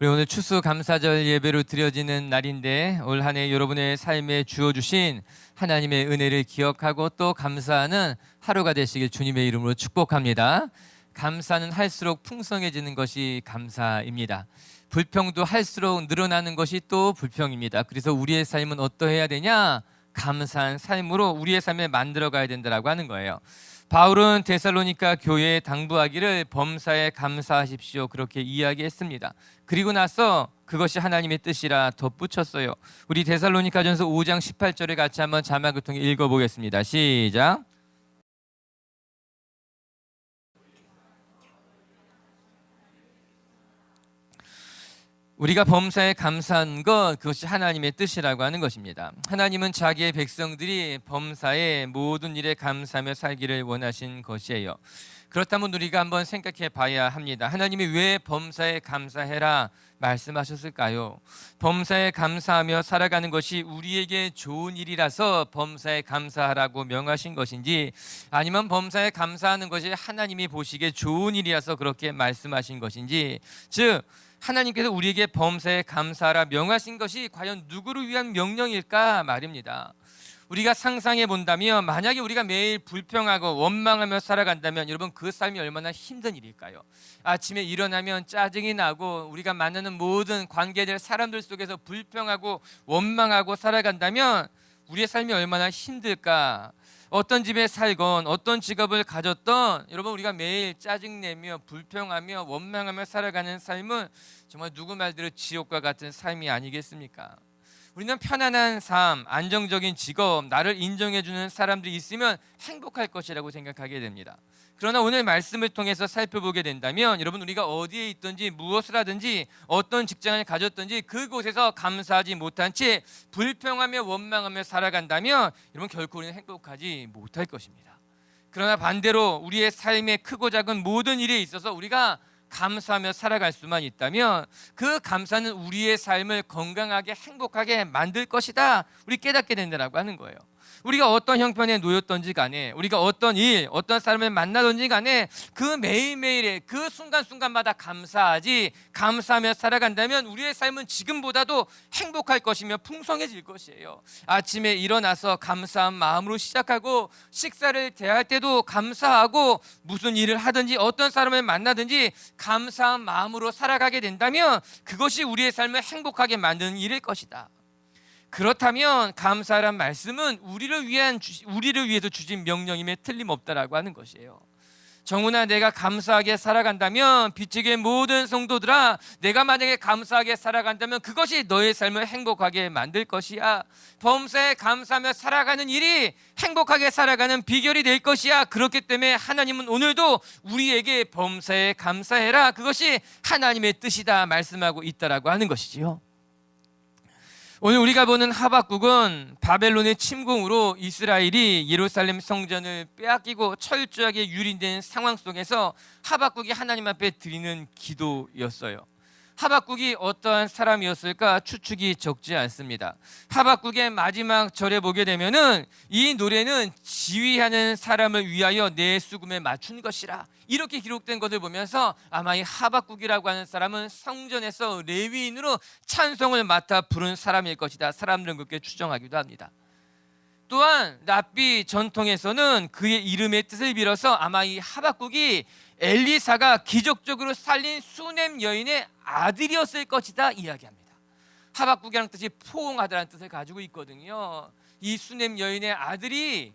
우리 오늘 추수감사절 예배로 드려지는 날인데 올 한 해 여러분의 삶에 주어주신 하나님의 은혜를 기억하고 또 감사하는 하루가 되시길 주님의 이름으로 축복합니다. 감사는 할수록 풍성해지는 것이 감사입니다. 불평도 할수록 늘어나는 것이 또 불평입니다. 그래서 우리의 삶은 어떠해야 되냐? 감사한 삶으로 우리의 삶을 만들어가야 된다라고 하는 거예요. 바울은 데살로니가 교회에 당부하기를 범사에 감사하십시오 그렇게 이야기했습니다. 그리고 나서 그것이 하나님의 뜻이라 덧붙였어요. 우리 데살로니가전서 5장 18절에 같이 한번 자막을 통해 읽어보겠습니다. 시작. 우리가 범사에 감사한 것, 그것이 하나님의 뜻이라고 하는 것입니다. 하나님은 자기의 백성들이 범사에 모든 일에 감사하며 살기를 원하신 것이에요. 그렇다면 우리가 한번 생각해 봐야 합니다. 하나님이 왜 범사에 감사해라 말씀하셨을까요? 범사에 감사하며 살아가는 것이 우리에게 좋은 일이라서 범사에 감사하라고 명하신 것인지, 아니면 범사에 감사하는 것이 하나님이 보시기에 좋은 일이라서 그렇게 말씀하신 것인지, 즉 하나님께서 우리에게 범사에 감사하라 명하신 것이 과연 누구를 위한 명령일까 말입니다. 우리가 상상해 본다면 만약에 우리가 매일 불평하고 원망하며 살아간다면 여러분 그 삶이 얼마나 힘든 일일까요? 아침에 일어나면 짜증이 나고 우리가 만나는 모든 관계들 사람들 속에서 불평하고 원망하고 살아간다면 우리의 삶이 얼마나 힘들까? 어떤 집에 살건 어떤 직업을 가졌던 여러분 우리가 매일 짜증내며 불평하며 원망하며 살아가는 삶은 정말 누구 말대로 지옥과 같은 삶이 아니겠습니까? 우리는 편안한 삶, 안정적인 직업, 나를 인정해주는 사람들이 있으면 행복할 것이라고 생각하게 됩니다. 그러나 오늘 말씀을 통해서 살펴보게 된다면 여러분 우리가 어디에 있든지 무엇을 하든지 어떤 직장을 가졌든지 그곳에서 감사하지 못한 채 불평하며 원망하며 살아간다면 여러분 결코 우리는 행복하지 못할 것입니다. 그러나 반대로 우리의 삶의 크고 작은 모든 일에 있어서 우리가 감사하며 살아갈 수만 있다면 그 감사는 우리의 삶을 건강하게 행복하게 만들 것이다, 우리 깨닫게 된다라고 하는 거예요. 우리가 어떤 형편에 놓였던지 간에 우리가 어떤 일, 어떤 사람을 만나든지 간에 그 매일매일의 그 순간순간마다 감사하지, 감사하며 살아간다면 우리의 삶은 지금보다도 행복할 것이며 풍성해질 것이에요. 아침에 일어나서 감사한 마음으로 시작하고 식사를 대할 때도 감사하고 무슨 일을 하든지 어떤 사람을 만나든지 감사한 마음으로 살아가게 된다면 그것이 우리의 삶을 행복하게 만드는 일일 것이다. 그렇다면 감사란 말씀은 우리를 위해서 주신 명령임에 틀림없다라고 하는 것이에요. 정훈아, 내가 감사하게 살아간다면 빛의 모든 성도들아, 내가 만약에 감사하게 살아간다면 그것이 너의 삶을 행복하게 만들 것이야. 범사에 감사하며 살아가는 일이 행복하게 살아가는 비결이 될 것이야. 그렇기 때문에 하나님은 오늘도 우리에게 범사에 감사해라, 그것이 하나님의 뜻이다 말씀하고 있다라고 하는 것이지요. 오늘 우리가 보는 하박국은 바벨론의 침공으로 이스라엘이 예루살렘 성전을 빼앗기고 철저하게 유린된 상황 속에서 하박국이 하나님 앞에 드리는 기도였어요. 하박국이 어떠한 사람이었을까 추측이 적지 않습니다. 하박국의 마지막 절에 보게 되면은 이 노래는 지휘하는 사람을 위하여 내 수금에 맞춘 것이라, 이렇게 기록된 것을 보면서 아마 이 하박국이라고 하는 사람은 성전에서 레위인으로 찬송을 맡아 부른 사람일 것이다, 사람들은 그렇게 추정하기도 합니다. 또한 랍비 전통에서는 그의 이름의 뜻을 빌어서 아마 이 하박국이 엘리사가 기적적으로 살린 수넴 여인의 아들이었을 것이다 이야기합니다. 하박국이라는 뜻이 포옹하다라는 뜻을 가지고 있거든요. 이 수넴 여인의 아들이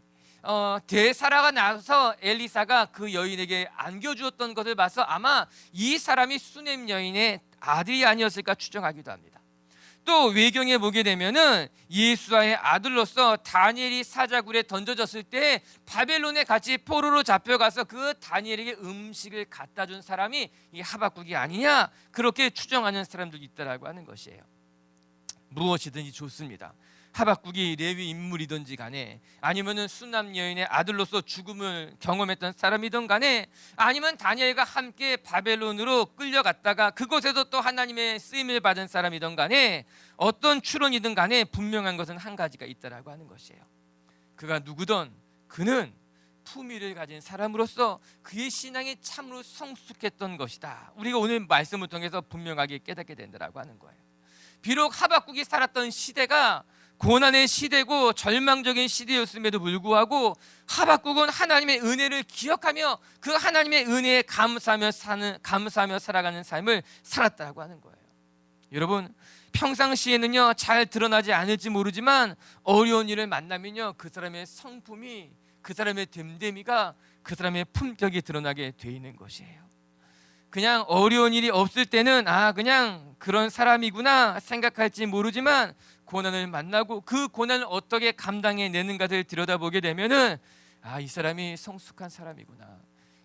대사라가 나서 엘리사가 그 여인에게 안겨주었던 것을 봐서 아마 이 사람이 수넴 여인의 아들이 아니었을까 추정하기도 합니다. 또 외경에 보게 되면은 예수아의 아들로서 다니엘이 사자굴에 던져졌을 때 바벨론에 같이 포로로 잡혀가서 그 다니엘에게 음식을 갖다 준 사람이 이 하박국이 아니냐, 그렇게 추정하는 사람들이 있다라고 하는 것이에요. 무엇이든지 좋습니다. 하박국이 레위 인물이든지 간에 아니면은 수남 여인의 아들로서 죽음을 경험했던 사람이든 간에 아니면 다니엘과 함께 바벨론으로 끌려갔다가 그곳에서 또 하나님의 쓰임을 받은 사람이든 간에 어떤 추론이든 간에 분명한 것은 한 가지가 있다라고 하는 것이에요. 그가 누구든 그는 품위를 가진 사람으로서 그의 신앙이 참으로 성숙했던 것이다. 우리가 오늘 말씀을 통해서 분명하게 깨닫게 된다라고 하는 거예요. 비록 하박국이 살았던 시대가 고난의 시대고 절망적인 시대였음에도 불구하고 하박국은 하나님의 은혜를 기억하며 그 하나님의 은혜에 감사하며 살아가는 삶을 살았다고 하는 거예요. 여러분, 평상시에는요 잘 드러나지 않을지 모르지만 어려운 일을 만나면요 그 사람의 성품이, 그 사람의 됨됨이가, 그 사람의 품격이 드러나게 돼 있는 것이에요. 그냥 어려운 일이 없을 때는 그냥 그런 사람이구나 생각할지 모르지만 고난을 만나고 그 고난을 어떻게 감당해내는가를 들여다보게 되면은 이 사람이 성숙한 사람이구나,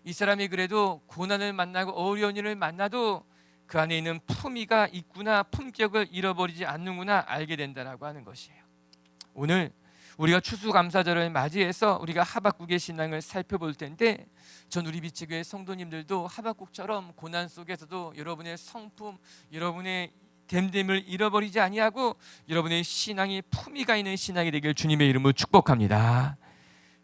이 사람이 그래도 고난을 만나고 어려운 일을 만나도 그 안에 있는 품위가 있구나, 품격을 잃어버리지 않는구나 알게 된다라고 하는 것이에요. 오늘 우리가 추수감사절을 맞이해서 우리가 하박국의 신앙을 살펴볼 텐데, 전 우리 비치교회 성도님들도 하박국처럼 고난 속에서도 여러분의 성품, 여러분의 됨됨을 잃어버리지 아니하고 여러분의 신앙이 품위가 있는 신앙이 되길 주님의 이름으로 축복합니다.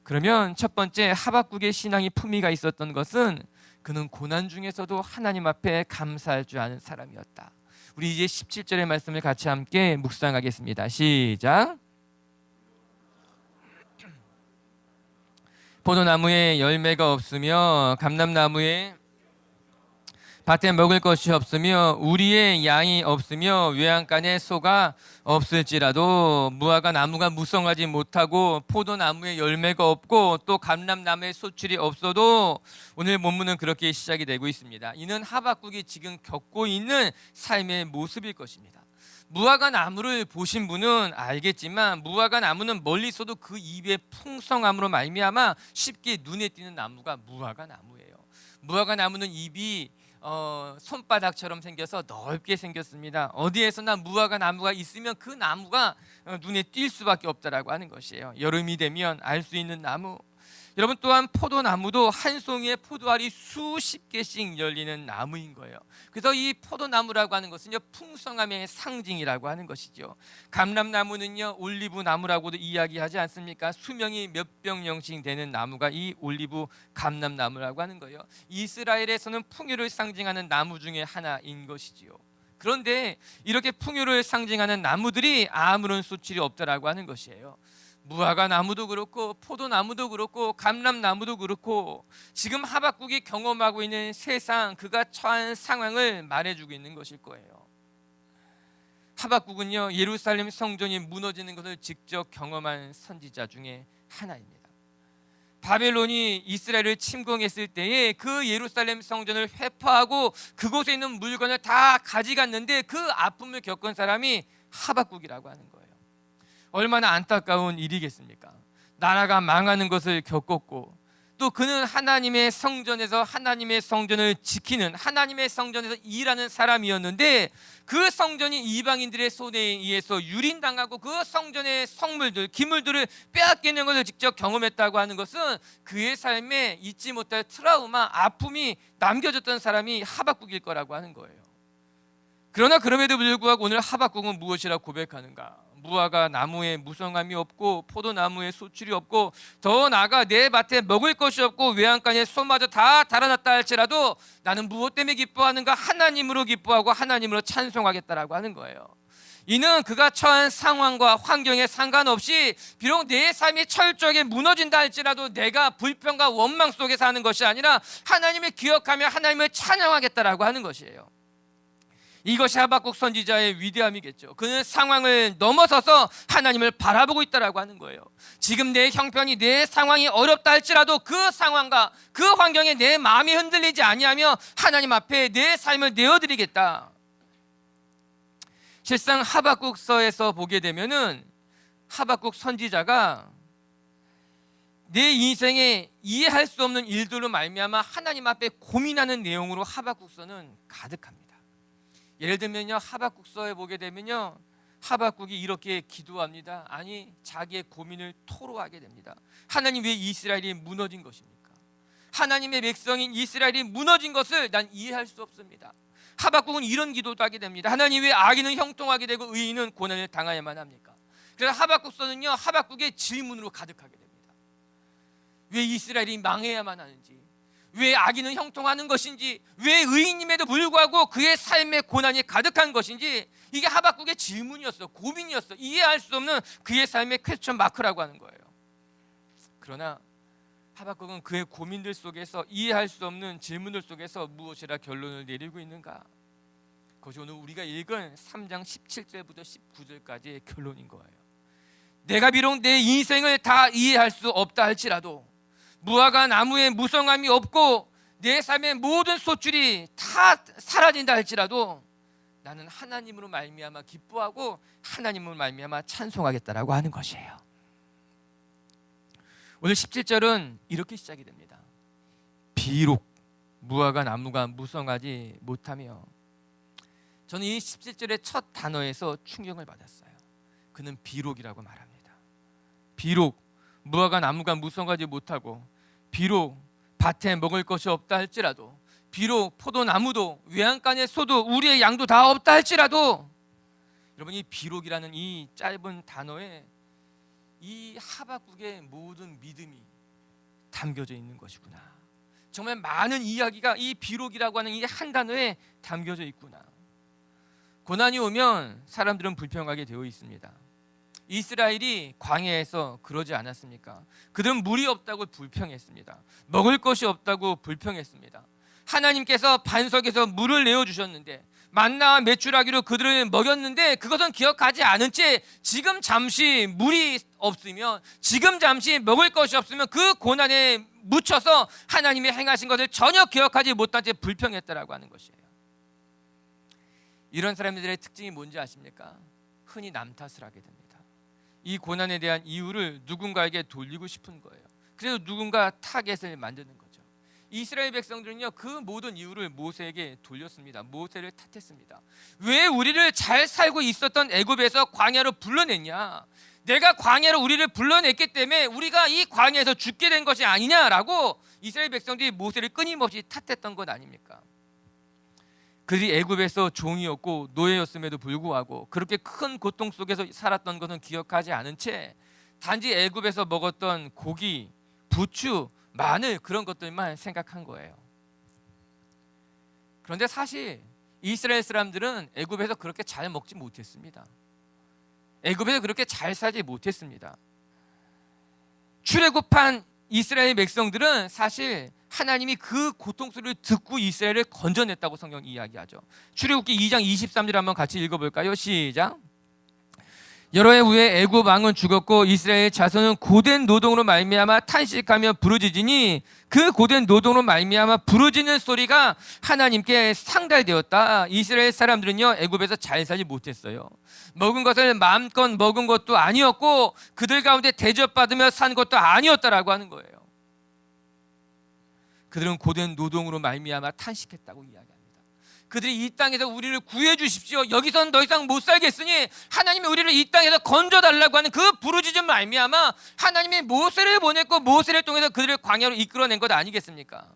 그러면 첫 번째, 하박국의 신앙이 품위가 있었던 것은 그는 고난 중에서도 하나님 앞에 감사할 줄 아는 사람이었다. 우리 이제 17절의 말씀을 같이 함께 묵상하겠습니다. 시작. 포도나무에 열매가 없으며 감람나무에 밭에 먹을 것이 없으며 우리의 양이 없으며 외양간에 소가 없을지라도, 무화과 나무가 무성하지 못하고 포도나무에 열매가 없고 또 감람나무에 소출이 없어도, 오늘 본문은 그렇게 시작이 되고 있습니다. 이는 하박국이 지금 겪고 있는 삶의 모습일 것입니다. 무화과 나무를 보신 분은 알겠지만 무화과 나무는 멀리서도 그 잎의 풍성함으로 말미암아 쉽게 눈에 띄는 나무가 무화과 나무예요. 무화과 나무는 잎이 손바닥처럼 생겨서 넓게 생겼습니다. 어디에서나 무화과 나무가 있으면 그 나무가 눈에 띌 수밖에 없다라고 하는 것이에요. 여름이 되면 알 수 있는 나무. 여러분, 또한 포도나무도 한 송이의 포도알이 수십 개씩 열리는 나무인 거예요. 그래서 이 포도나무라고 하는 것은요 풍성함의 상징이라고 하는 것이죠. 감람나무는요 올리브 나무라고도 이야기하지 않습니까? 수명이 몇 병령씩 되는 나무가 이 올리브 감람나무라고 하는 거예요. 이스라엘에서는 풍요를 상징하는 나무 중에 하나인 것이지요. 그런데 이렇게 풍요를 상징하는 나무들이 아무런 소출이 없다라고 하는 것이에요. 무화과 나무도 그렇고 포도나무도 그렇고 감람나무도 그렇고 지금 하박국이 경험하고 있는 세상, 그가 처한 상황을 말해주고 있는 것일 거예요. 하박국은요 예루살렘 성전이 무너지는 것을 직접 경험한 선지자 중에 하나입니다. 바벨론이 이스라엘을 침공했을 때에 그 예루살렘 성전을 회파하고 그곳에 있는 물건을 다 가져갔는데 그 아픔을 겪은 사람이 하박국이라고 하는 거예요. 얼마나 안타까운 일이겠습니까? 나라가 망하는 것을 겪었고 또 그는 하나님의 성전에서 하나님의 성전을 지키는, 하나님의 성전에서 일하는 사람이었는데 그 성전이 이방인들의 손에 의해서 유린당하고 그 성전의 성물들, 기물들을 빼앗기는 것을 직접 경험했다고 하는 것은 그의 삶에 잊지 못할 트라우마, 아픔이 남겨졌던 사람이 하박국일 거라고 하는 거예요. 그러나 그럼에도 불구하고 오늘 하박국은 무엇이라 고백하는가? 무화과 나무에 무성함이 없고 포도나무에 소출이 없고 더 나아가 내 밭에 먹을 것이 없고 외양간에 소마저 다 달아났다 할지라도 나는 무엇 때문에 기뻐하는가? 하나님으로 기뻐하고 하나님으로 찬송하겠다라고 하는 거예요. 이는 그가 처한 상황과 환경에 상관없이 비록 내 삶이 철저하게 무너진다 할지라도 내가 불평과 원망 속에 사는 것이 아니라 하나님을 기억하며 하나님을 찬양하겠다라고 하는 것이에요. 이것이 하박국 선지자의 위대함이겠죠. 그는 상황을 넘어서서 하나님을 바라보고 있다라고 하는 거예요. 지금 내 형편이, 내 상황이 어렵다 할지라도 그 상황과 그 환경에 내 마음이 흔들리지 아니하며 하나님 앞에 내 삶을 내어드리겠다. 실상 하박국서에서 보게 되면은 하박국 선지자가 내 인생에 이해할 수 없는 일들로 말미암아 하나님 앞에 고민하는 내용으로 하박국서는 가득합니다. 예를 들면요 하박국서에 보게 되면요 하박국이 이렇게 기도합니다. 아니 자기의 고민을 토로하게 됩니다. 하나님, 왜 이스라엘이 무너진 것입니까? 하나님의 백성인 이스라엘이 무너진 것을 난 이해할 수 없습니다. 하박국은 이런 기도도 하게 됩니다. 하나님, 왜 악인은 형통하게 되고 의인은 고난을 당해야만 합니까? 그래서 하박국서는요 하박국의 질문으로 가득하게 됩니다. 왜 이스라엘이 망해야만 하는지, 왜 악인은 형통하는 것인지, 왜 의인임에도 불구하고 그의 삶에 고난이 가득한 것인지, 이게 하박국의 질문이었어, 고민이었어. 이해할 수 없는 그의 삶의 퀘스천 마크라고 하는 거예요. 그러나 하박국은 그의 고민들 속에서, 이해할 수 없는 질문들 속에서 무엇이라 결론을 내리고 있는가? 그것이 오늘 우리가 읽은 3장 17절부터 19절까지의 결론인 거예요. 내가 비록 내 인생을 다 이해할 수 없다 할지라도, 무화과 나무에 무성함이 없고 내 삶의 모든 소출이 다 사라진다 할지라도, 나는 하나님으로 말미암아 기뻐하고 하나님으로 말미암아 찬송하겠다라고 하는 것이에요. 오늘 17절은 이렇게 시작이 됩니다. 비록 무화과 나무가 무성하지 못하며. 저는 이 17절의 첫 단어에서 충격을 받았어요. 그는 비록이라고 말합니다. 비록 무화과 나무가 무성하지 못하고, 비록 밭에 먹을 것이 없다 할지라도, 비록 포도나무도 외양간의 소도 우리의 양도 다 없다 할지라도, 여러분, 이 비록이라는 이 짧은 단어에 이 하박국의 모든 믿음이 담겨져 있는 것이구나. 정말 많은 이야기가 이 비록이라고 하는 이 한 단어에 담겨져 있구나. 고난이 오면 사람들은 불평하게 되어 있습니다. 이스라엘이 광야에서 그러지 않았습니까? 그들은 물이 없다고 불평했습니다. 먹을 것이 없다고 불평했습니다. 하나님께서 반석에서 물을 내어주셨는데, 만나와 메추라기로 그들을 먹였는데, 그것은 기억하지 않은 채 지금 잠시 물이 없으면, 지금 잠시 먹을 것이 없으면 그 고난에 묻혀서 하나님이 행하신 것을 전혀 기억하지 못한 채 불평했다라고 하는 것이에요. 이런 사람들의 특징이 뭔지 아십니까? 흔히 남 탓을 하게 됩니다. 이 고난에 대한 이유를 누군가에게 돌리고 싶은 거예요. 그래서 누군가 타겟을 만드는 거죠. 이스라엘 백성들은요, 그 모든 이유를 모세에게 돌렸습니다. 모세를 탓했습니다. 왜 우리를 잘 살고 있었던 애굽에서 광야로 불러냈냐? 내가 광야로 우리를 불러냈기 때문에 우리가 이 광야에서 죽게 된 것이 아니냐라고 이스라엘 백성들이 모세를 끊임없이 탓했던 것 아닙니까? 그들이 애굽에서 종이었고 노예였음에도 불구하고 그렇게 큰 고통 속에서 살았던 것은 기억하지 않은 채 단지 애굽에서 먹었던 고기, 부추, 마늘, 그런 것들만 생각한 거예요. 그런데 사실 이스라엘 사람들은 애굽에서 그렇게 잘 먹지 못했습니다. 애굽에서 그렇게 잘 살지 못했습니다. 출애굽한 이스라엘 백성들은 사실 하나님이 그 고통 소리를 듣고 이스라엘을 건져냈다고 성경이 이야기하죠. 출애굽기 2장 23절 한번 같이 읽어볼까요? 시작. 여러 해 후에 애굽 왕은 죽었고 이스라엘 자손은 고된 노동으로 말미암아 탄식하며 부르짖으니 그 고된 노동으로 말미암아 부르짖는 소리가 하나님께 상달되었다. 이스라엘 사람들은요, 애굽에서 잘 살지 못했어요. 먹은 것을 마음껏 먹은 것도 아니었고 그들 가운데 대접받으며 산 것도 아니었다라고 하는 거예요. 그들은 고된 노동으로 말미암아 탄식했다고 이야기합니다. 그들이 이 땅에서 우리를 구해 주십시오, 여기선 더 이상 못 살겠으니 하나님이 우리를 이 땅에서 건져달라고 하는 그 부르짖음 말미암아 하나님이 모세를 보냈고 모세를 통해서 그들을 광야로 이끌어낸 것 아니겠습니까?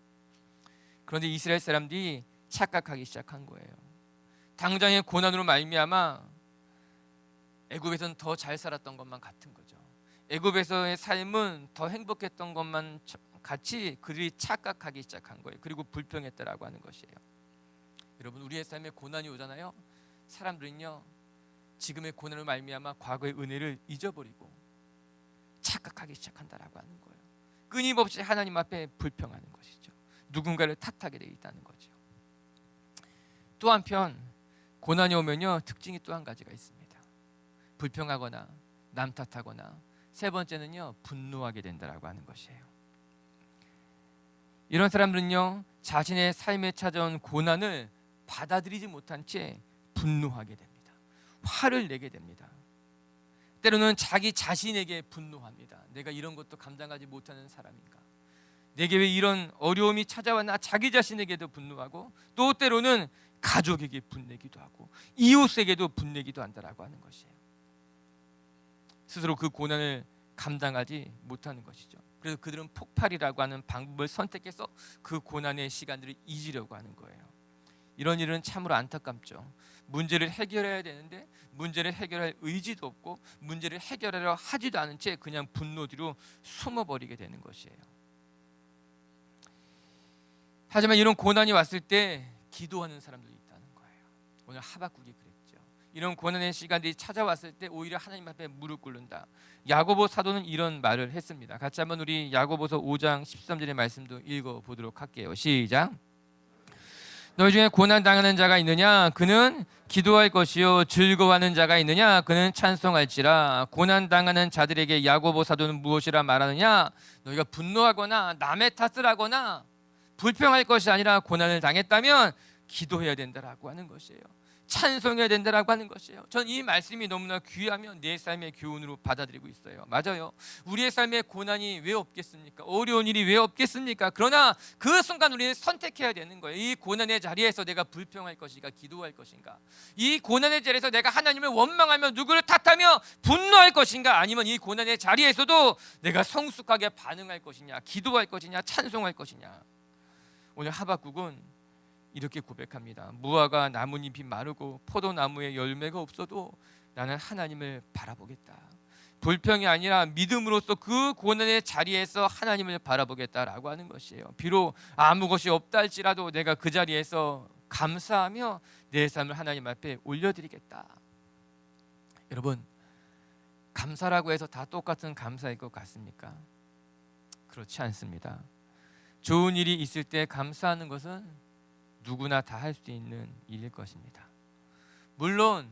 그런데 이스라엘 사람들이 착각하기 시작한 거예요. 당장의 고난으로 말미암아 애굽에서는 더 잘 살았던 것만 같은 거죠. 애굽에서의 삶은 더 행복했던 것만 같이 그들이 착각하기 시작한 거예요. 그리고 불평했다라고 하는 것이에요. 여러분, 우리의 삶에 고난이 오잖아요. 사람들은요, 지금의 고난을 말미암아 과거의 은혜를 잊어버리고 착각하기 시작한다라고 하는 거예요. 끊임없이 하나님 앞에 불평하는 것이죠. 누군가를 탓하게 돼 있다는 거죠. 또 한편 고난이 오면요, 특징이 또 한 가지가 있습니다. 불평하거나 남 탓하거나, 세 번째는요, 분노하게 된다라고 하는 것이에요. 이런 사람들은요, 자신의 삶에 찾아온 고난을 받아들이지 못한 채 분노하게 됩니다. 화를 내게 됩니다. 때로는 자기 자신에게 분노합니다. 내가 이런 것도 감당하지 못하는 사람인가? 내게 왜 이런 어려움이 찾아왔나? 자기 자신에게도 분노하고, 또 때로는 가족에게 분내기도 하고 이웃에게도 분내기도 한다라고 하는 것이에요. 스스로 그 고난을 감당하지 못하는 것이죠. 그래서 그들은 폭발이라고 하는 방법을 선택해서 그 고난의 시간들을 잊으려고 하는 거예요. 이런 일은 참으로 안타깝죠. 문제를 해결해야 되는데 문제를 해결할 의지도 없고 문제를 해결하려 하지도 않은 채 그냥 분노 뒤로 숨어버리게 되는 것이에요. 하지만 이런 고난이 왔을 때 기도하는 사람들이 있다는 거예요. 오늘 하박국이 그랬죠. 이런 고난의 시간들이 찾아왔을 때 오히려 하나님 앞에 무릎 꿇는다. 야고보 사도는 이런 말을 했습니다. 같이 한번 우리 야고보서 5장 13절의 말씀도 읽어보도록 할게요. 시작. 너희 중에 고난 당하는 자가 있느냐? 그는 기도할 것이요. 즐거워하는 자가 있느냐? 그는 찬송할지라. 고난 당하는 자들에게 야고보 사도는 무엇이라 말하느냐? 너희가 분노하거나 남의 탓을 하거나 불평할 것이 아니라 고난을 당했다면 기도해야 된다라고 하는 것이에요. 찬송해야 된다라고 하는 것이에요. 전 이 말씀이 너무나 귀하며 내 삶의 교훈으로 받아들이고 있어요. 맞아요. 우리의 삶에 고난이 왜 없겠습니까? 어려운 일이 왜 없겠습니까? 그러나 그 순간 우리는 선택해야 되는 거예요. 이 고난의 자리에서 내가 불평할 것인가, 기도할 것인가? 이 고난의 자리에서 내가 하나님을 원망하며 누구를 탓하며 분노할 것인가? 아니면 이 고난의 자리에서도 내가 성숙하게 반응할 것이냐, 기도할 것이냐, 찬송할 것이냐? 오늘 하박국은 이렇게 고백합니다. 무화과 나뭇잎이 마르고 포도나무에 열매가 없어도 나는 하나님을 바라보겠다. 불평이 아니라 믿음으로써 그 고난의 자리에서 하나님을 바라보겠다라고 하는 것이에요. 비록 아무 것이 없다 할지라도 내가 그 자리에서 감사하며 내 삶을 하나님 앞에 올려드리겠다. 여러분, 감사라고 해서 다 똑같은 감사일 것 같습니까? 그렇지 않습니다. 좋은 일이 있을 때 감사하는 것은 누구나 다 할 수 있는 일일 것입니다. 물론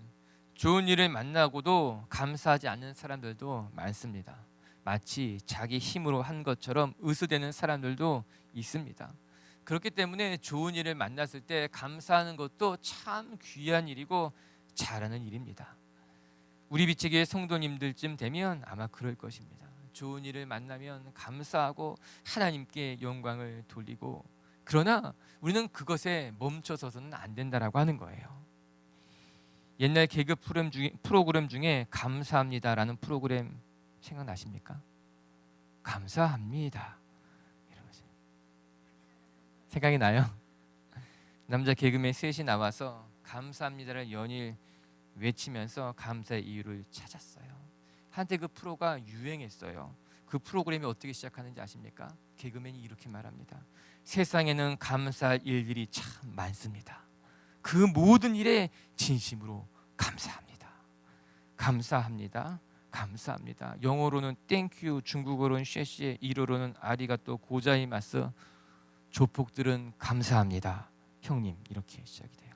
좋은 일을 만나고도 감사하지 않는 사람들도 많습니다. 마치 자기 힘으로 한 것처럼 의수되는 사람들도 있습니다. 그렇기 때문에 좋은 일을 만났을 때 감사하는 것도 참 귀한 일이고 잘하는 일입니다. 우리 비치교회 성도님들쯤 되면 아마 그럴 것입니다. 좋은 일을 만나면 감사하고 하나님께 영광을 돌리고, 그러나 우리는 그것에 멈춰서는 안 된다라고 하는 거예요. 옛날 개그 프로그램 중에 감사합니다라는 프로그램 생각나십니까? 감사합니다 이러면서 생각이 나요? 남자 개그맨 셋이 나와서 감사합니다를 연일 외치면서 감사의 이유를 찾았어요. 한때 그 프로가 유행했어요. 그 프로그램이 어떻게 시작하는지 아십니까? 개그맨이 이렇게 말합니다. 세상에는 감사할 일들이 참 많습니다. 그 모든 일에 진심으로 감사합니다. 감사합니다. 감사합니다. 영어로는 땡큐, 중국어로는 쉐시에, 일어로는 아리가또 고자이마스, 조폭들은 감사합니다. 형님, 이렇게 시작이 돼요.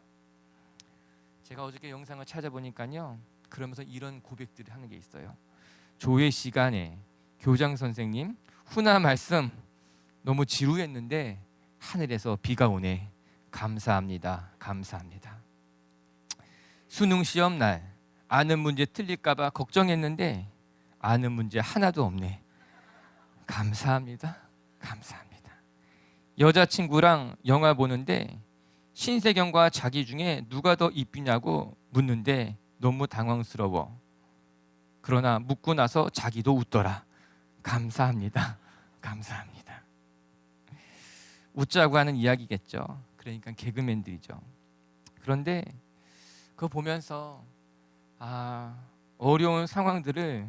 제가 어저께 영상을 찾아보니까요, 그러면서 이런 고백들을 하는 게 있어요. 조회 시간에 교장 선생님, 훈화 말씀 너무 지루했는데 하늘에서 비가 오네. 감사합니다. 감사합니다. 수능 시험 날 아는 문제 틀릴까 봐 걱정했는데 아는 문제 하나도 없네. 감사합니다. 감사합니다. 여자친구랑 영화 보는데 신세경과 자기 중에 누가 더 이쁘냐고 묻는데 너무 당황스러워. 그러나 묻고 나서 자기도 웃더라. 감사합니다. 감사합니다. 웃자고 하는 이야기겠죠. 그러니까 개그맨들이죠. 그런데 그거 보면서 어려운 상황들을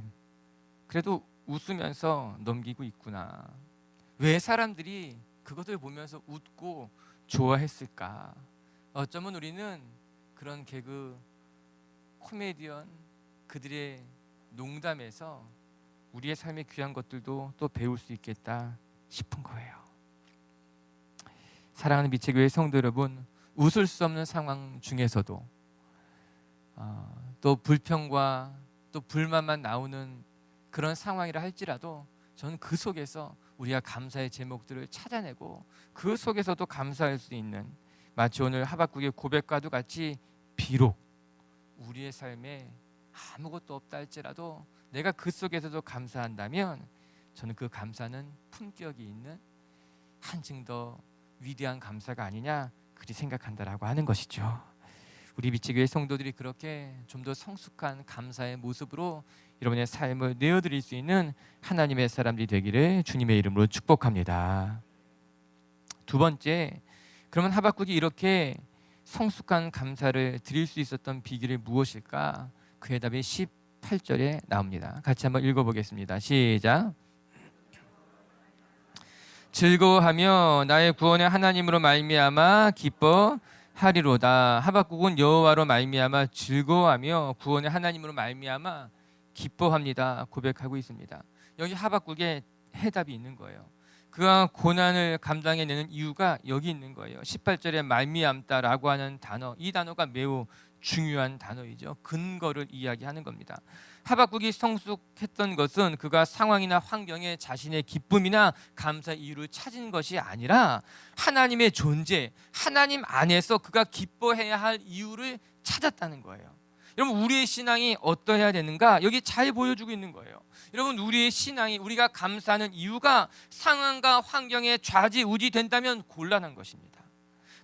그래도 웃으면서 넘기고 있구나. 왜 사람들이 그것을 보면서 웃고 좋아했을까? 어쩌면 우리는 그런 개그 코미디언 그들의 농담에서 우리의 삶의 귀한 것들도 또 배울 수 있겠다 싶은 거예요. 사랑하는 미체교회 성도 여러분, 웃을 수 없는 상황 중에서도 또 불평과 또 불만만 나오는 그런 상황이라 할지라도 저는 그 속에서 우리가 감사의 제목들을 찾아내고 그 속에서도 감사할 수 있는, 마치 오늘 하박국의 고백과도 같이 비록 우리의 삶에 아무것도 없다 할지라도 내가 그 속에서도 감사한다면 저는 그 감사는 품격이 있는 한층 더 위대한 감사가 아니냐 그리 생각한다라고 하는 것이죠. 우리 미치교회 성도들이 그렇게 좀 더 성숙한 감사의 모습으로 여러분의 삶을 내어드릴 수 있는 하나님의 사람들이 되기를 주님의 이름으로 축복합니다. 두 번째, 그러면 하박국이 이렇게 성숙한 감사를 드릴 수 있었던 비결이 무엇일까? 그의 답이 18절에 나옵니다. 같이 한번 읽어보겠습니다. 시작. 즐거워하며 나의 구원의 하나님으로 말미암아 기뻐하리로다. 하박국은 여호와로 말미암아 즐거워하며 구원의 하나님으로 말미암아 기뻐합니다 고백하고 있습니다. 여기 하박국의 해답이 있는 거예요. 그가 고난을 감당해내는 이유가 여기 있는 거예요. 18절에 말미암다라고 하는 단어, 이 단어가 매우 중요한 단어이죠. 근거를 이야기하는 겁니다. 하박국이 성숙했던 것은 그가 상황이나 환경에 자신의 기쁨이나 감사 이유를 찾은 것이 아니라 하나님의 존재, 하나님 안에서 그가 기뻐해야 할 이유를 찾았다는 거예요. 여러분, 우리의 신앙이 어떠해야 되는가? 여기 잘 보여주고 있는 거예요. 여러분, 우리의 신앙이, 우리가 감사하는 이유가 상황과 환경에 좌지우지 된다면 곤란한 것입니다.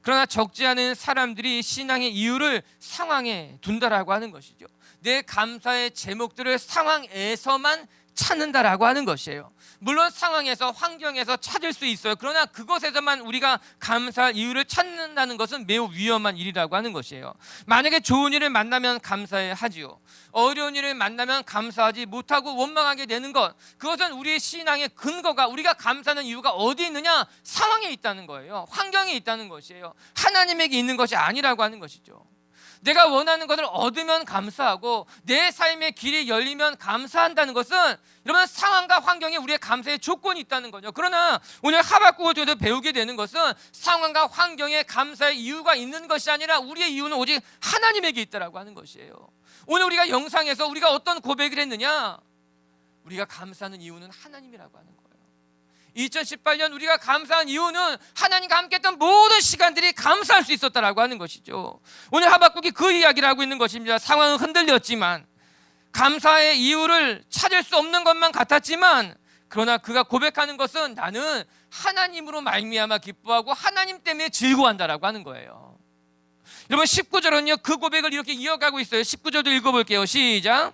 그러나 적지 않은 사람들이 신앙의 이유를 상황에 둔다라고 하는 것이죠. 내 감사의 제목들을 상황에서만 찾는다라고 하는 것이에요. 물론 상황에서, 환경에서 찾을 수 있어요. 그러나 그것에서만 우리가 감사할 이유를 찾는다는 것은 매우 위험한 일이라고 하는 것이에요. 만약에 좋은 일을 만나면 감사해야 하지요. 어려운 일을 만나면 감사하지 못하고 원망하게 되는 것, 그것은 우리의 신앙의 근거가, 우리가 감사하는 이유가 어디 있느냐? 상황에 있다는 거예요. 환경에 있다는 것이에요. 하나님에게 있는 것이 아니라고 하는 것이죠. 내가 원하는 것을 얻으면 감사하고 내 삶의 길이 열리면 감사한다는 것은 여러분, 상황과 환경에 우리의 감사의 조건이 있다는 거죠. 그러나 오늘 하박국을 통해서 배우게 되는 것은 상황과 환경에 감사의 이유가 있는 것이 아니라 우리의 이유는 오직 하나님에게 있다라고 하는 것이에요. 오늘 우리가 영상에서 우리가 어떤 고백을 했느냐? 우리가 감사하는 이유는 하나님이라고 하는 거예요. 2018년 우리가 감사한 이유는 하나님과 함께했던 모든 시간들이 감사할 수 있었다라고 하는 것이죠. 오늘 하박국이 그 이야기를 하고 있는 것입니다. 상황은 흔들렸지만, 감사의 이유를 찾을 수 없는 것만 같았지만, 그러나 그가 고백하는 것은 나는 하나님으로 말미암아 기뻐하고 하나님 때문에 즐거워한다라고 하는 거예요. 여러분, 19절은요 그 고백을 이렇게 이어가고 있어요. 19절도 읽어볼게요. 시작.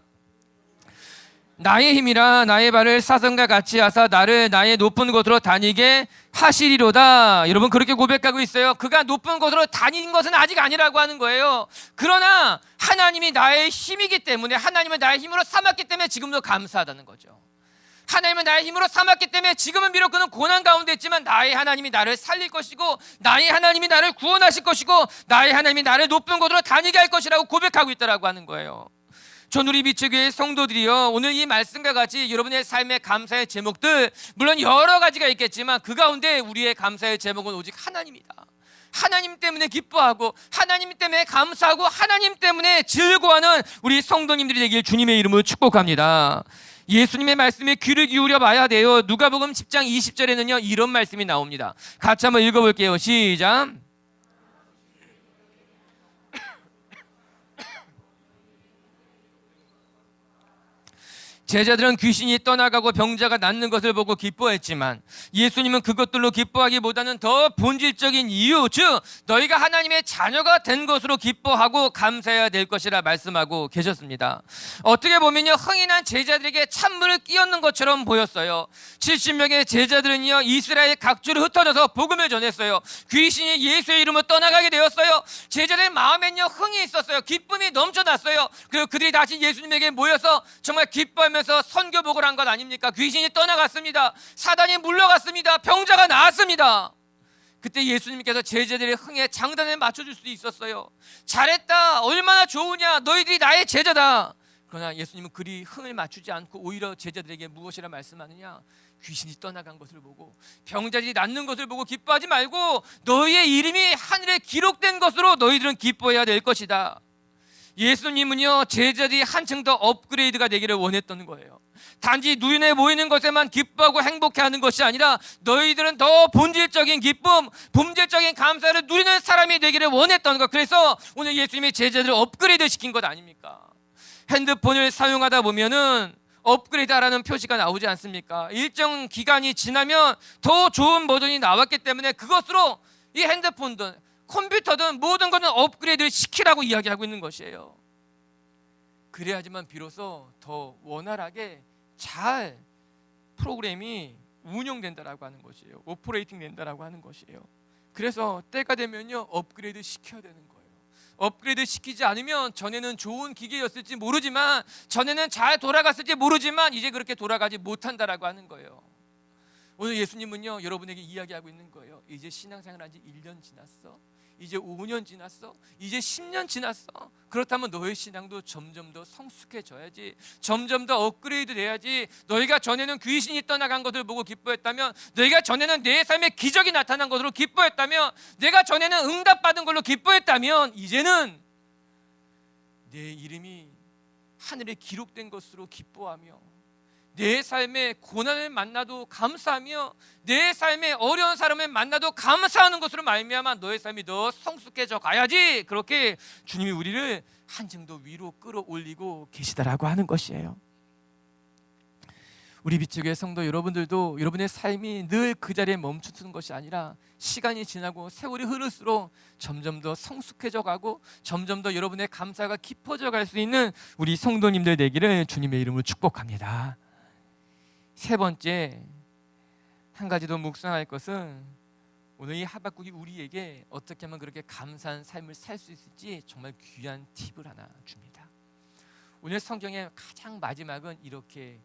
나의 힘이라 나의 발을 사슴과 같이 하사 나를 나의 높은 곳으로 다니게 하시리로다. 여러분, 그렇게 고백하고 있어요. 그가 높은 곳으로 다닌 것은 아직 아니라고 하는 거예요. 그러나 하나님이 나의 힘이기 때문에, 하나님은 나의 힘으로 삼았기 때문에 지금도 감사하다는 거죠. 하나님은 나의 힘으로 삼았기 때문에 지금은 비록 그는 고난 가운데 있지만 나의 하나님이 나를 살릴 것이고, 나의 하나님이 나를 구원하실 것이고, 나의 하나님이 나를 높은 곳으로 다니게 할 것이라고 고백하고 있다라고 하는 거예요. 전우리 비추교회 성도들이요, 오늘 이 말씀과 같이 여러분의 삶의 감사의 제목들, 물론 여러 가지가 있겠지만 그 가운데 우리의 감사의 제목은 오직 하나님이다. 하나님 때문에 기뻐하고 하나님 때문에 감사하고 하나님 때문에 즐거워하는 우리 성도님들이 되길 주님의 이름으로 축복합니다. 예수님의 말씀에 귀를 기울여 봐야 돼요. 누가복음 10장 20절에는요 이런 말씀이 나옵니다. 같이 한번 읽어볼게요. 시작. 제자들은 귀신이 떠나가고 병자가 낫는 것을 보고 기뻐했지만 예수님은 그것들로 기뻐하기보다는 더 본질적인 이유, 즉 너희가 하나님의 자녀가 된 것으로 기뻐하고 감사해야 될 것이라 말씀하고 계셨습니다. 어떻게 보면요, 흥인한 제자들에게 찬물을 끼얹는 것처럼 보였어요. 70명의 제자들은요 이스라엘 각지로 흩어져서 복음을 전했어요. 귀신이 예수의 이름으로 떠나가게 되었어요. 제자들의 마음엔요 흥이 있었어요. 기쁨이 넘쳐났어요. 그리고 그들이 다시 예수님에게 모여서 정말 기뻐하며 선교복을 한 것 아닙니까? 귀신이 떠나갔습니다. 사단이 물러갔습니다. 병자가 나았습니다. 그때 예수님께서 제자들의 흥에 장단을 맞춰줄 수 있었어요. 잘했다, 얼마나 좋으냐, 너희들이 나의 제자다. 그러나 예수님은 그리 흥을 맞추지 않고 오히려 제자들에게 무엇이라 말씀하느냐? 귀신이 떠나간 것을 보고 병자들이 낫는 것을 보고 기뻐하지 말고 너희의 이름이 하늘에 기록된 것으로 너희들은 기뻐해야 될 것이다. 예수님은요 제자들이 한층 더 업그레이드가 되기를 원했던 거예요. 단지 눈에 보이는 것에만 기뻐하고 행복해하는 것이 아니라 너희들은 더 본질적인 기쁨, 본질적인 감사를 누리는 사람이 되기를 원했던 것. 그래서 오늘 예수님이 제자들을 업그레이드 시킨 것 아닙니까? 핸드폰을 사용하다 보면은 업그레이드하라는 표시가 나오지 않습니까? 일정 기간이 지나면 더 좋은 버전이 나왔기 때문에 그것으로 이 핸드폰든 컴퓨터든 모든 것은 업그레이드를 시키라고 이야기하고 있는 것이에요. 그래야지만 비로소 더 원활하게 잘 프로그램이 운영된다라고 하는 것이에요. 오퍼레이팅 된다라고 하는 것이에요. 그래서 때가 되면요 업그레이드 시켜야 되는 거예요. 업그레이드 시키지 않으면 전에는 좋은 기계였을지 모르지만, 전에는 잘 돌아갔을지 모르지만 이제 그렇게 돌아가지 못한다라고 하는 거예요. 오늘 예수님은요, 여러분에게 이야기하고 있는 거예요. 이제 신앙생활 한 지 1년 지났어. 이제 5년 지났어. 이제 10년 지났어. 그렇다면 너의 신앙도 점점 더 성숙해져야지. 점점 더 업그레이드 돼야지. 너희가 전에는 귀신이 떠나간 것을 보고 기뻐했다면, 너희가 전에는 내 삶에 기적이 나타난 것으로 기뻐했다면, 내가 전에는 응답받은 걸로 기뻐했다면, 이제는 내 이름이 하늘에 기록된 것으로 기뻐하며, 내 삶에 고난을 만나도 감사하며, 내 삶에 어려운 사람을 만나도 감사하는 것으로 말미암아 너의 삶이 더 성숙해져 가야지. 그렇게 주님이 우리를 한층 더 위로 끌어올리고 계시다라고 하는 것이에요. 우리 빛의 성도 여러분들도 여러분의 삶이 늘 그 자리에 멈추는 것이 아니라 시간이 지나고 세월이 흐를수록 점점 더 성숙해져 가고 점점 더 여러분의 감사가 깊어져 갈 수 있는 우리 성도님들 되기를 주님의 이름으로 축복합니다. 세 번째, 한 가지 더 묵상할 것은 오늘 이 하박국이 우리에게 어떻게 하면 그렇게 감사한 삶을 살 수 있을지 정말 귀한 팁을 하나 줍니다. 오늘 성경의 가장 마지막은 이렇게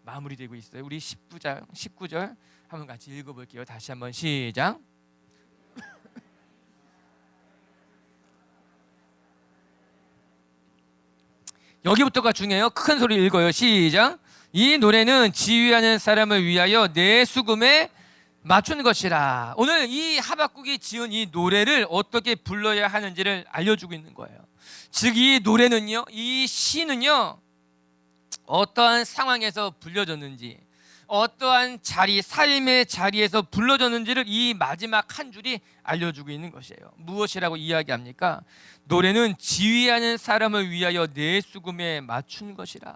마무리되고 있어요. 우리 19절 한번 같이 읽어볼게요. 다시 한번 시작. 여기부터가 중요해요. 큰 소리 읽어요. 시작. 이 노래는 지휘하는 사람을 위하여 내 수금에 맞춘 것이라. 오늘 이 하박국이 지은 이 노래를 어떻게 불러야 하는지를 알려주고 있는 거예요. 즉 이 노래는요, 이 시는요, 어떠한 상황에서 불려졌는지, 어떠한 자리, 삶의 자리에서 불러졌는지를 이 마지막 한 줄이 알려주고 있는 것이에요. 무엇이라고 이야기합니까? 노래는 지휘하는 사람을 위하여 내 수금에 맞춘 것이라.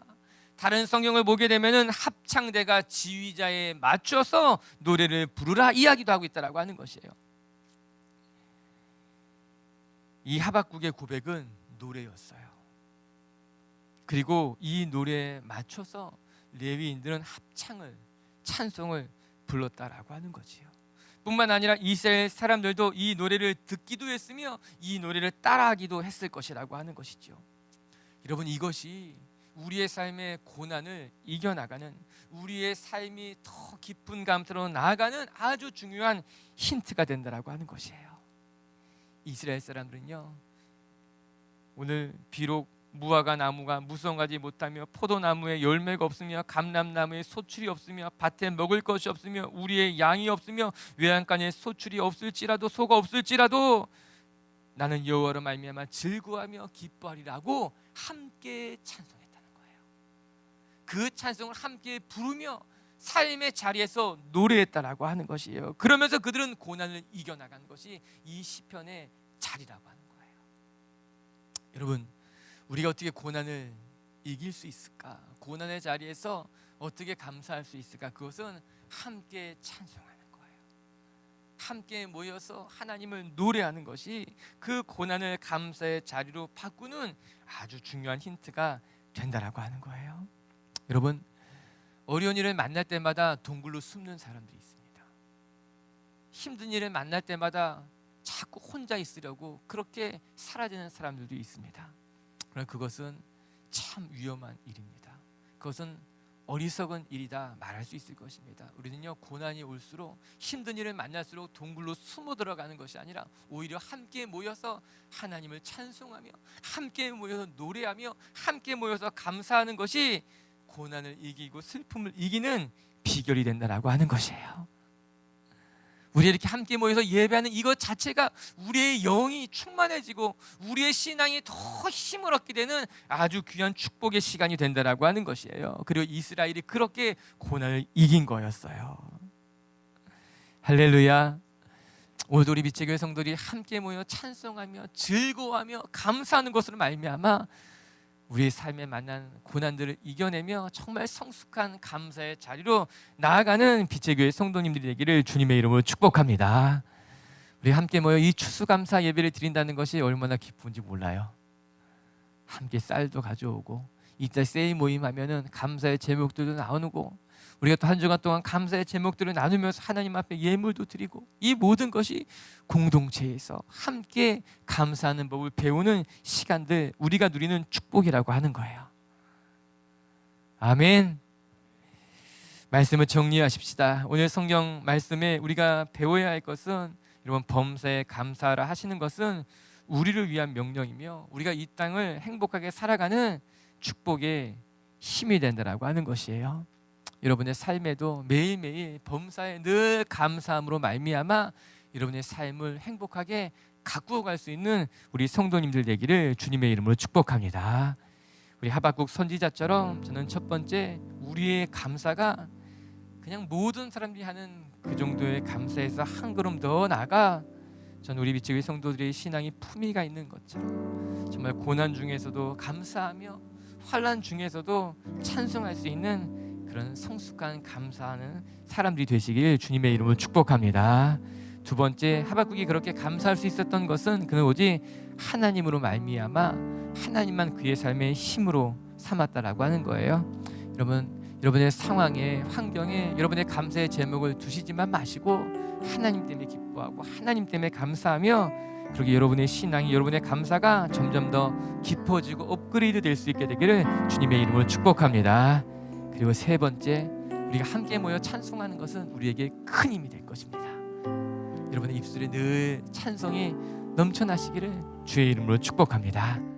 다른 성경을 보게 되면은 합창대가 지휘자에 맞춰서 노래를 부르라 이야기도 하고 있다라고 하는 것이에요. 이 하박국의 고백은 노래였어요. 그리고 이 노래에 맞춰서 레위인들은 합창을, 찬송을 불렀다라고 하는 거지요. 뿐만 아니라 이스라엘 사람들도 이 노래를 듣기도 했으며 이 노래를 따라하기도 했을 것이라고 하는 것이죠. 여러분, 이것이 우리의 삶의 고난을 이겨나가는, 우리의 삶이 더 깊은 감사로 나아가는 아주 중요한 힌트가 된다라고 하는 것이에요. 이스라엘 사람들은요, 오늘 비록 무화과 나무가 무성하지 못하며 포도나무에 열매가 없으며 감람나무에 소출이 없으며 밭에 먹을 것이 없으며 우리의 양이 없으며 외양간에 소출이 없을지라도 소가 없을지라도 나는 여호와로 말미암아 즐거워하며 기뻐하리라고 함께 찬송했다는 거예요. 그 찬송을 함께 부르며 삶의 자리에서 노래했다라고 하는 것이에요. 그러면서 그들은 고난을 이겨나간 것이 이 시편의 자리라고 하는 거예요. 여러분, 우리가 어떻게 고난을 이길 수 있을까? 고난의 자리에서 어떻게 감사할 수 있을까? 그것은 함께 찬송하는 거예요. 함께 모여서 하나님을 노래하는 것이 그 고난을 감사의 자리로 바꾸는 아주 중요한 힌트가 된다라고 하는 거예요. 여러분, 어려운 일을 만날 때마다 동굴로 숨는 사람들이 있습니다. 힘든 일을 만날 때마다 자꾸 혼자 있으려고 그렇게 사라지는 사람들도 있습니다. 그러나 그것은 참 위험한 일입니다. 그것은 어리석은 일이다 말할 수 있을 것입니다. 우리는요, 고난이 올수록, 힘든 일을 만날수록 동굴로 숨어 들어가는 것이 아니라 오히려 함께 모여서 하나님을 찬송하며 함께 모여서 노래하며 함께 모여서 감사하는 것이 고난을 이기고 슬픔을 이기는 비결이 된다라고 하는 것이에요. 우리 이렇게 함께 모여서 예배하는 이것 자체가 우리의 영이 충만해지고 우리의 신앙이 더 힘을 얻게 되는 아주 귀한 축복의 시간이 된다라고 하는 것이에요. 그리고 이스라엘이 그렇게 고난을 이긴 거였어요. 할렐루야. 오늘도 우리 빛의 교회 성도들이 함께 모여 찬송하며 즐거워하며 감사하는 것으로 말미암아 우리의 삶에 만난 고난들을 이겨내며 정말 성숙한 감사의 자리로 나아가는 빛의 교회 성도님들이 되기를 주님의 이름으로 축복합니다. 우리 함께 모여 이 추수감사 예배를 드린다는 것이 얼마나 기쁜지 몰라요. 함께 쌀도 가져오고 이따 세일 모임 하면은 감사의 제목들도 나누고 우리가 또 한 주간 동안 감사의 제목들을 나누면서 하나님 앞에 예물도 드리고 이 모든 것이 공동체에서 함께 감사하는 법을 배우는 시간들, 우리가 누리는 축복이라고 하는 거예요. 아멘. 말씀을 정리하십시다. 오늘 성경 말씀에 우리가 배워야 할 것은, 여러분, 범사에 감사하라 하시는 것은 우리를 위한 명령이며 우리가 이 땅을 행복하게 살아가는 축복의 힘이 된다라고 하는 것이에요. 여러분의 삶에도 매일매일 범사에 늘 감사함으로 말미암아 여러분의 삶을 행복하게 가꾸어 갈 수 있는 우리 성도님들 되기를 주님의 이름으로 축복합니다. 우리 하박국 선지자처럼 저는 첫 번째, 우리의 감사가 그냥 모든 사람들이 하는 그 정도의 감사에서 한 걸음 더 나아가, 전 우리 미치의 성도들의 신앙이 품위가 있는 것처럼 정말 고난 중에서도 감사하며 환난 중에서도 찬송할 수 있는 그런 성숙한 감사하는 사람들이 되시길 주님의 이름으로 축복합니다. 두 번째, 하박국이 그렇게 감사할 수 있었던 것은 그는 오직 하나님으로 말미암아 하나님만 그의 삶의 힘으로 삼았다라고 하는 거예요. 여러분의 상황에, 환경에 여러분의 감사의 제목을 두시지만 마시고 하나님 때문에 기뻐하고 하나님 때문에 감사하며, 그렇게 여러분의 신앙이, 여러분의 감사가 점점 더 깊어지고 업그레이드 될 수 있게 되기를 주님의 이름으로 축복합니다. 그리고 세 번째, 우리가 함께 모여 찬송하는 것은 우리에게 큰 힘이 될 것입니다. 여러분의 입술에 늘 찬송이 넘쳐나시기를 주의 이름으로 축복합니다.